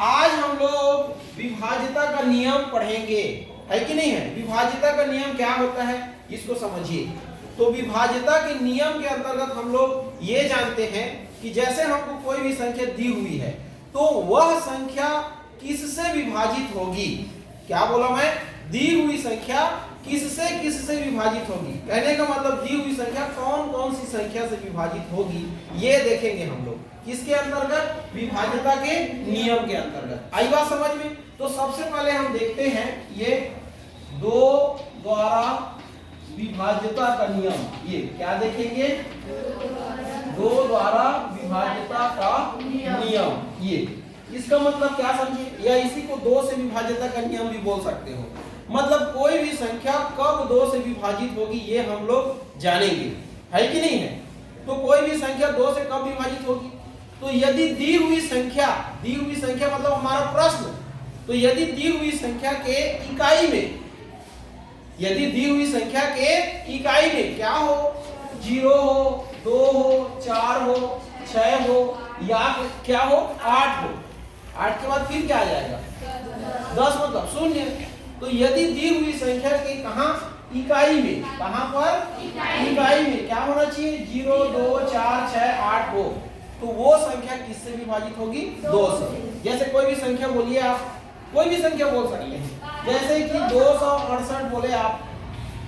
आज हम लोग विभाज्यता का नियम पढ़ेंगे, है कि नहीं है। विभाज्यता का नियम क्या होता है इसको समझिए। तो विभाज्यता के नियम के अंतर्गत हम लोग ये जानते हैं कि जैसे हमको कोई भी संख्या दी हुई है तो वह संख्या किससे विभाजित होगी। क्या बोला मैं, दी हुई संख्या किससे विभाजित होगी। कहने का मतलब दी हुई संख्या कौन कौन सी संख्या से विभाजित होगी ये देखेंगे हम लोग। किसके अंतर्गत, विभाज्यता के नियम के अंतर्गत। आई बात समझ में। तो सबसे पहले हम देखते हैं ये दो द्वारा विभाज्यता का नियम। ये क्या देखेंगे, दो द्वारा विभाज्यता का नियम। ये इसका मतलब क्या समझिए, या इसी को दो से विभाज्यता का नियम भी बोल सकते हो। मतलब कोई भी संख्या कब दो से विभाजित होगी ये हम लोग जानेंगे, है कि नहीं है। तो कोई भी संख्या दो से कब विभाजित होगी, तो यदि दी हुई संख्या मतलब हमारा प्रश्न, तो यदि दी हुई संख्या के इकाई में, यदि दी हुई संख्या के इकाई में क्या हो, 0 हो, 2 हो, 4 हो, 6 हो, या क्या हो 8 हो। 8 के बाद फिर क्या आ जाएगा 10 मतलब शून्य। तो यदि दी हुई संख्या के कहां, इकाई में, कहां पर, इकाई में क्या होना चाहिए 0, 2, 4, 6, 8 हो, तो वो संख्या किससे विभाजित होगी, 2 से। जैसे कोई भी संख्या बोलिए आप, कोई भी संख्या बोल सकते हैं, जैसे कि 268 बोले आप,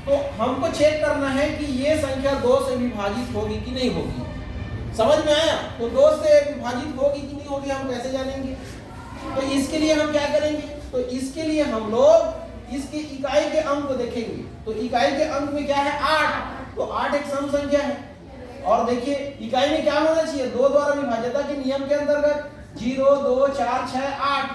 तो हमको चेक करना है कि ये संख्या 2 से विभाजित होगी कि नहीं होगी। समझ में आया। तो 2 से विभाजित होगी कि नहीं होगी हम कैसे जानेंगे। तो इसके लिए हम क्या करेंगे, तो इसके लिए हम लोग इसकी इकाई के अंक को देखेंगे। तो इकाई के अंक में क्या है 8, तो 8 एक सम संख्या है। और देखिए इकाई में क्या होना चाहिए, 2 द्वारा विभाज्यता के नियम के अंतर्गत 0, 2, 4, 6, 8,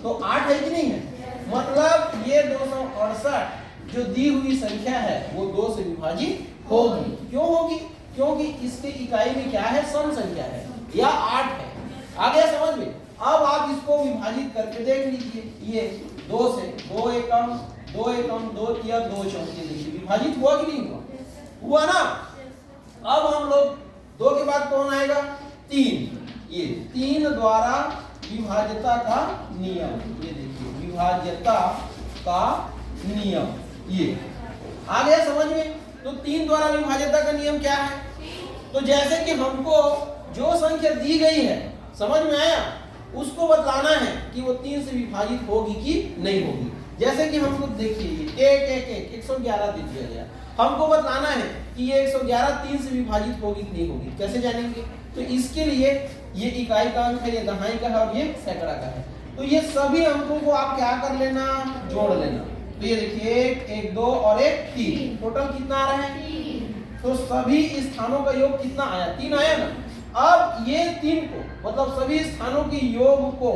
तो 8 है कि नहीं है। मतलब ये 268 जो दी हुई संख्या है वो 2 से विभाजित होगी। क्यों होगी, क्योंकि इसके इकाई में क्या है, सम संख्या है या 8 है। आ गया समझ में। अब आप इसको विभाजित करके देख लीजिए, ये 2 से 2 एकम 2 एकम 2 तिया 2 चौके, देखिए विभाजित हुआ कि नहीं हुआ, हुआ ना। अब हम लोग 2 के बाद कौन आएगा 3, ये 3 द्वारा विभाज्यता का नियम। ये देखिए विभाज्यता का नियम, ये आ गया समझ में। तो 3 द्वारा विभाज्यता का नियम क्या है, तो जैसे कि हमको जो संख्या दी गई है, समझ में आया, उसको बतलाना है कि वो 3 से विभाजित होगी कि नहीं होगी। जैसे कि हमको देखिए 111 दे दिया गया, हमको बतलाना है कि ये 111 3 से विभाजित होगी कि नहीं होगी, कैसे जानेंगे। तो इसके लिए ये इकाई का अंक है, ये दहाई का है और ये सैकड़ा का है। तो ये सभी अंकों को आप क्या कर लेना, जोड़ लेना। तो ये देखिए 1, 1, 2 और 1, 3, टोटल कितना आ रहा है 3। तो सभी स्थानों का योग कितना आया, 3 आया ना। अब ये 3 को मतलब सभी स्थानों के योग को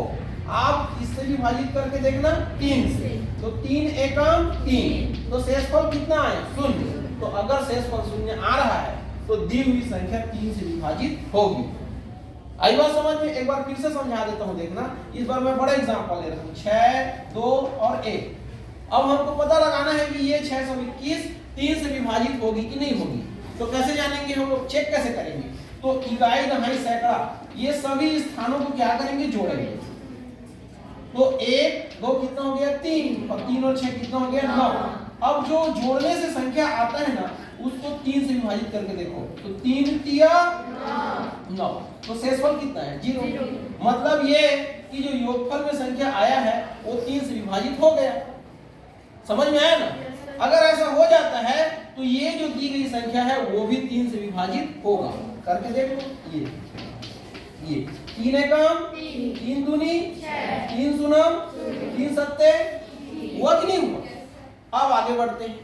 आप इससे विभाजित करके देखना 3 से, तो 3 एकम 3, तो शेषफल कितना आया 0। तो अगर शेषफल 0 आ रहा है तो दी हुई संख्या 3 से विभाजित होगी। आई बात समझ में। एक बार फिर से समझा देता हूं, देखना। इस बार मैं बड़ा एग्जांपल ले रहा हूं, 6, 2 और 1। अब हमको पता लगाना है कि ये 621 3 से विभाजित होगी कि नहीं होगी। तो कैसे जानेंगे हम लोग, चेक कैसे करेंगे। तो इकाई दहाई सैकड़ा ये सभी स्थानों को क्या करेंगे, जोड़ेंगे। तो 1, 2 कितना हो गया 3, और 3 और 6 कितना हो गया 9। अब जो जोड़ने से संख्या आता है ना उसको 3 से विभाजित करके देखो, तो 3 तिया 9, तो शेषफल कितना है 0। मतलब ये कि जो योगफल में संख्या आया है वो 3 से विभाजित हो गया। समझ में आया ना। अगर ऐसा हो जाता है तो ये जो दी गई संख्या है वो भी 3 से विभाजित होगा। करके देखो, ये 3 एकम 3 दूनी 3 सुनम 3 सत्ते, हुआ कि नहीं हुआ। अब आगे बढ़ते हैं।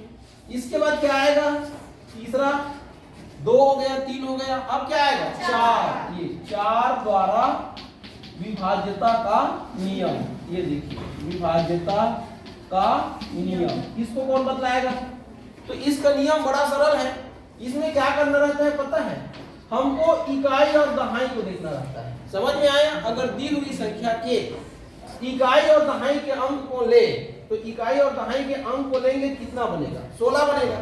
इसके बाद क्या आएगा, तीसरा 2 हो गया 3 हो गया, अब क्या आएगा 4। ये 4 द्वारा विभाज्यता का नियम। ये देखिए विभाज्यता का नियम, इसको कौन बतलाएगा। तो इसका नियम बड़ा सरल है। इसमें क्या करना रहता है पता है, हमको इकाई और दहाई को देखना रहता है। समझ में आया। अगर दी हुई संख्या के इकाई और दहाई के अंक को ले, तो इकाई और दहाई के अंक को लेंगे कितना बनेगा 16 बनेगा।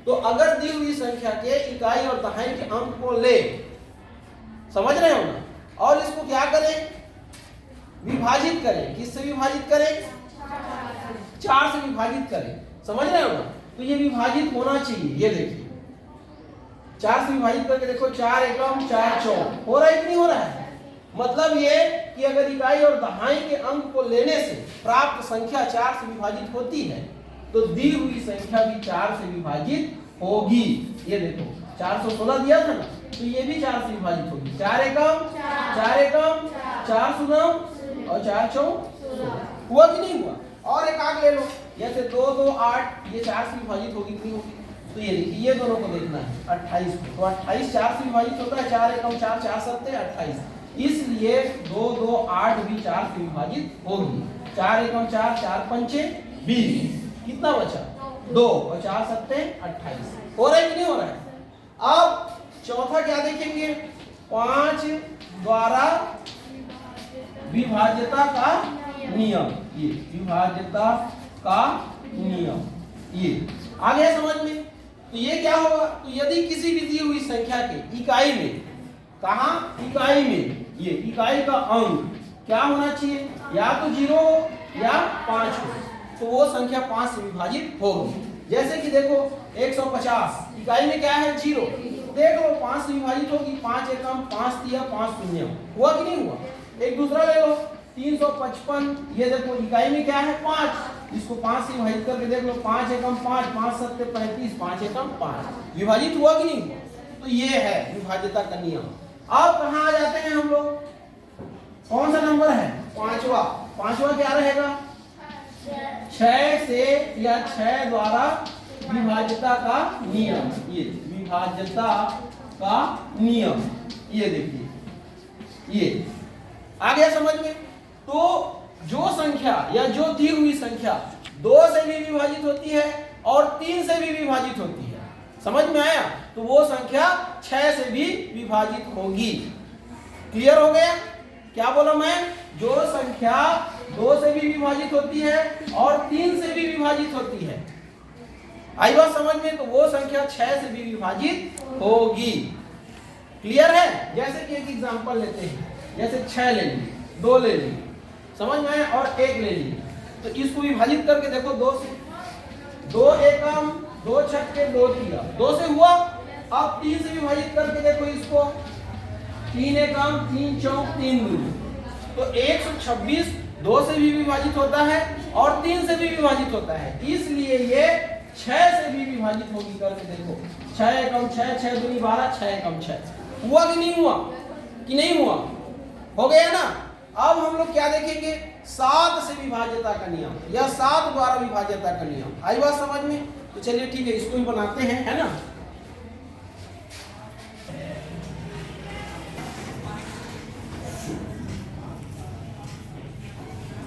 तो अगर दी हुई संख्या के इकाई और दहाई के अंक को ले, समझ रहे हो ना, और इसको क्या करें विभाजित करें। किससे विभाजित करें? 4 से विभाजित करें। समझ रहे हो ना? तो ये विभाजित होना चाहिए। ये देखिए 4 से विभाजित करके देखो, 4 एकम 4 चौक हो रहा है कि नहीं हो रहा है? मतलब ये कि अगर इकाई और दहाई के अंक को लेने से प्राप्त संख्या 4 से विभाजित होती है तो दी हुई संख्या भी 4 से विभाजित होगी। ये देखो 416 दिया था ना, तो ये भी 4 से विभाजित होगी। 4 एकम 4 सुनम और 4 चौक हुआ कि नहीं हुआ? और एक आग ले लो, जैसे 2 2 8, ये 4 से विभाजित होगी कि नहीं होगी? तो ये देखिए ये दोनों को देखना है 28 को, तो 28 4 से विभाजित होता है। 4 एकम 4 4 सत्ते 28, इसलिए 2 2 8 भी 4 से विभाजित होगी। 4 एकम 4 4 पंचे 20, कितना बचा? 2 और 4 सत्ते 28। हो रहा है कि नहीं हो रहा है? अब चौथा क्या देखेंगे? 5 द्वारा विभाज्यता का नियम। ये विभाज्यता का नियम, ये आ गया समझ में? तो ये क्या होगा? तो यदि किसी भी दी हुई संख्या के इकाई में, कहां? इकाई में, ये इकाई का अंक क्या होना चाहिए? या तो 0 हो या 5 हो, तो वो संख्या 5 से विभाजित होगी। जैसे कि देखो 150 इकाई में क्या है? 0। देख लो 5 से विभाजित होगी। 5 एकम 5 दिया 5 शून्य, हुआ कि नहीं हुआ? एक दूसरा ले लो 355, ये देखो इकाई में क्या है? 5, इसको 5 से विभाजित करके देख लो। 5 एकम 5 5 सत्ते 35, 5 एकम 5, विभाजित हुआ कि नहीं हुआ? तो ये है विभाज्यता का नियम। अब कहाँ आ जाते हैं हम लोग? कौन सा नंबर है? पांचवा। पांचवा क्या रहेगा? 6 से या 6 द्वारा विभाज्यता का नियम। ये विभाज्यता का नियम, ये देखिए ये आ गया समझ में? तो जो संख्या या जो दी हुई संख्या 2 से भी विभाजित होती है और 3 से भी विभाजित होती है, समझ में आया? तो वो संख्या 6 से भी विभाजित होगी। क्लियर हो गया? क्या बोला मैं? जो संख्या 2 से भी विभाजित होती है और 3 से भी विभाजित होती है, आई बात समझ में? तो वो संख्या 6 से भी विभाजित होगी। क्लियर है? जैसे कि एक एग्जांपल लेते हैं, जैसे 6 ले ली, 2 ले ली, समझ में आया? और 1 ले ली, तो इसको विभाजित करके देखो 2 से। 2 एकम 2 छक्के 2 दिया, 2 से हुआ। अब 3 से विभाजित करके देखो इसको, 3 एकम 3 चौक 3 दूनी, तो 126 2 से भी विभाजित होता है और 3 से भी विभाजित होता है, इसलिए ये 6 से भी विभाजित होगी। करके देखो 6 एकम 6 6 दूनी 12, 6 एकम 6, हुआ कि नहीं हुआ? कि नहीं हुआ? हो गया ना? अब हम लोग क्या देखेंगे? 7 से विभाज्यता का नियम या 7 द्वारा विभाज्यता का नियम। आई बात समझ में? तो चलिए ठीक है, इसको भी बनाते हैं, है ना?